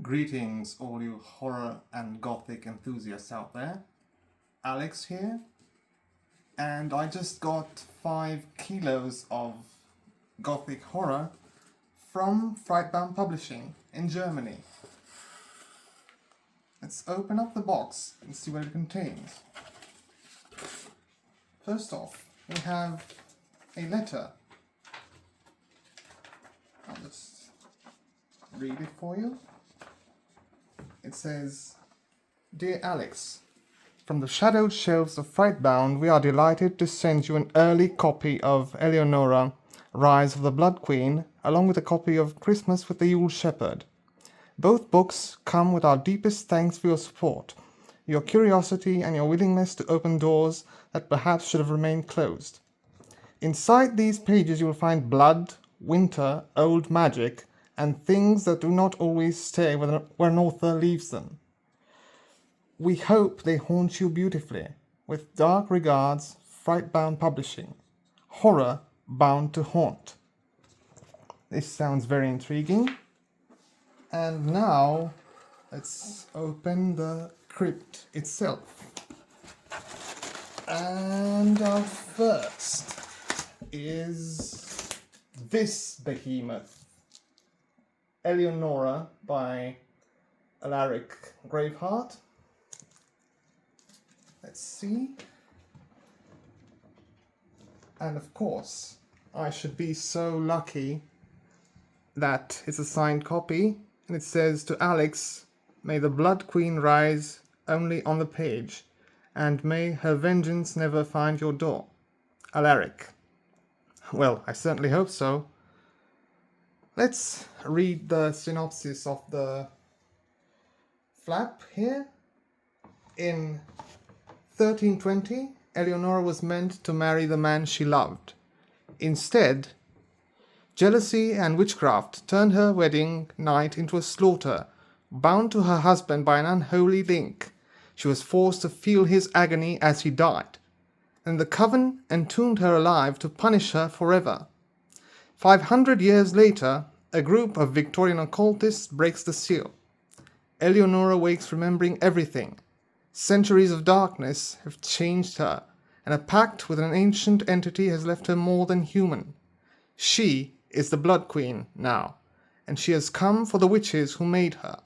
Greetings, all you horror and gothic enthusiasts out there. Alex here, and I just got 5 kilos of gothic horror from Frightbound Publishing in Germany. Let's open up the box and see what it contains. First off, we have a letter. I'll just read it for you. It says, "Dear Alex, from the shadowed shelves of Frightbound, we are delighted to send you an early copy of Eleonora, Rise of the Blood Queen, along with a copy of Christmas with the Yule Shepherd. Both books come with our deepest thanks for your support, your curiosity, and your willingness to open doors that perhaps should have remained closed. Inside these pages you will find blood, winter, old magic, and things that do not always stay where an author leaves them. We hope they haunt you beautifully. With dark regards, Frightbound Publishing. Horror bound to haunt." This sounds very intriguing. And now, let's open the crypt itself. And our first is this behemoth. Eleonora by Alaric Graveheart. Let's see. And of course, I should be so lucky that it's a signed copy, and it says, "To Alex, may the Blood Queen rise only on the page, and may her vengeance never find your door. Alaric." Well, I certainly hope so. Let's read the synopsis of the flap here. In 1320, Eleonora was meant to marry the man she loved. Instead, jealousy and witchcraft turned her wedding night into a slaughter. Bound to her husband by an unholy link, she was forced to feel his agony as he died, and the coven entombed her alive to punish her forever. 500 years later, a group of Victorian occultists breaks the seal. Eleonora wakes remembering everything. Centuries of darkness have changed her, and a pact with an ancient entity has left her more than human. She is the Blood Queen now, and she has come for the witches who made her.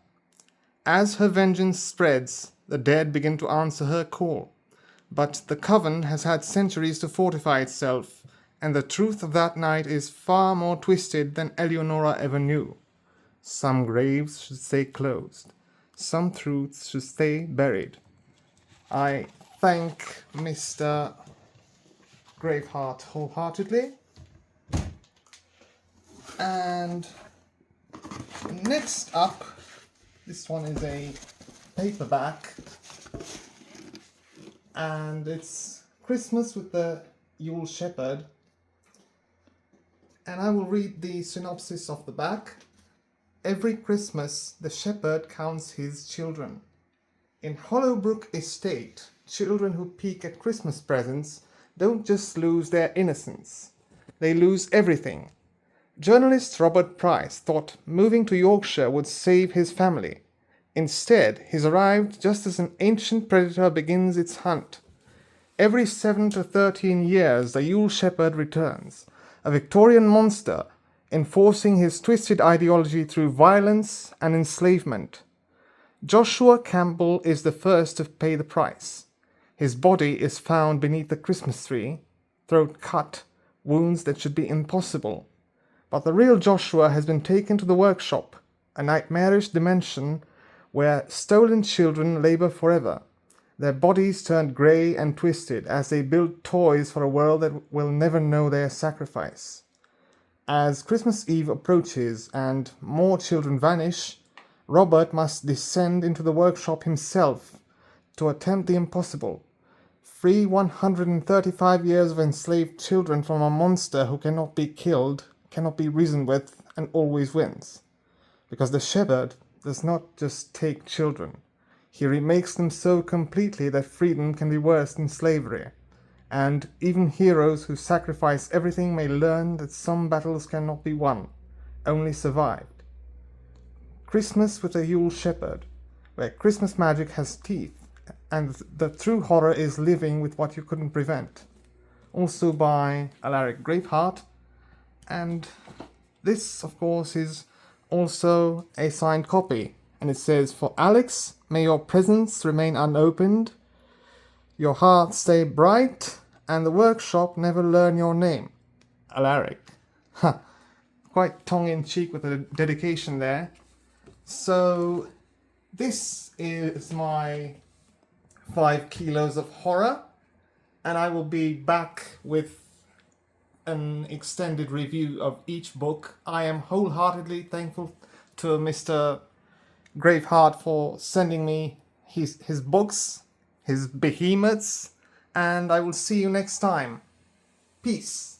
As her vengeance spreads, the dead begin to answer her call. But the coven has had centuries to fortify itself, and the truth of that night is far more twisted than Eleonora ever knew. Some graves should stay closed. Some truths should stay buried. I thank Mr. Graveheart wholeheartedly. And next up, this one is a paperback, and it's Christmas with the Yule Shepherd. And I will read the synopsis of the back. "Every Christmas, the shepherd counts his children. In Hollowbrook Estate, children who peek at Christmas presents don't just lose their innocence. They lose everything. Journalist Robert Price thought moving to Yorkshire would save his family. Instead, he's arrived just as an ancient predator begins its hunt. Every 7 to 13 years, the Yule Shepherd returns, a Victorian monster, enforcing his twisted ideology through violence and enslavement. Joshua Campbell is the first to pay the price. His body is found beneath the Christmas tree, throat cut, wounds that should be impossible. But the real Joshua has been taken to the workshop, a nightmarish dimension where stolen children labor forever, their bodies turned grey and twisted as they build toys for a world that will never know their sacrifice. As Christmas Eve approaches and more children vanish, Robert must descend into the workshop himself to attempt the impossible. Free 135 years of enslaved children from a monster who cannot be killed, cannot be reasoned with, and always wins. Because the shepherd does not just take children. He remakes them so completely that freedom can be worse than slavery. And even heroes who sacrifice everything may learn that some battles cannot be won, only survived. Christmas with a Yule Shepherd, where Christmas magic has teeth, and the true horror is living with what you couldn't prevent. Also by Alaric Graveheart. And this, of course, is also a signed copy. And it says, "For Alex, may your presents remain unopened, your heart stay bright, and the workshop never learn your name. Alaric." Ha! Quite tongue-in-cheek with a dedication there. So, this is my 5 kilos of horror, and I will be back with an extended review of each book. I am wholeheartedly thankful to Mr. Graveheart for sending me his books, his behemoths, and I will see you next time. Peace.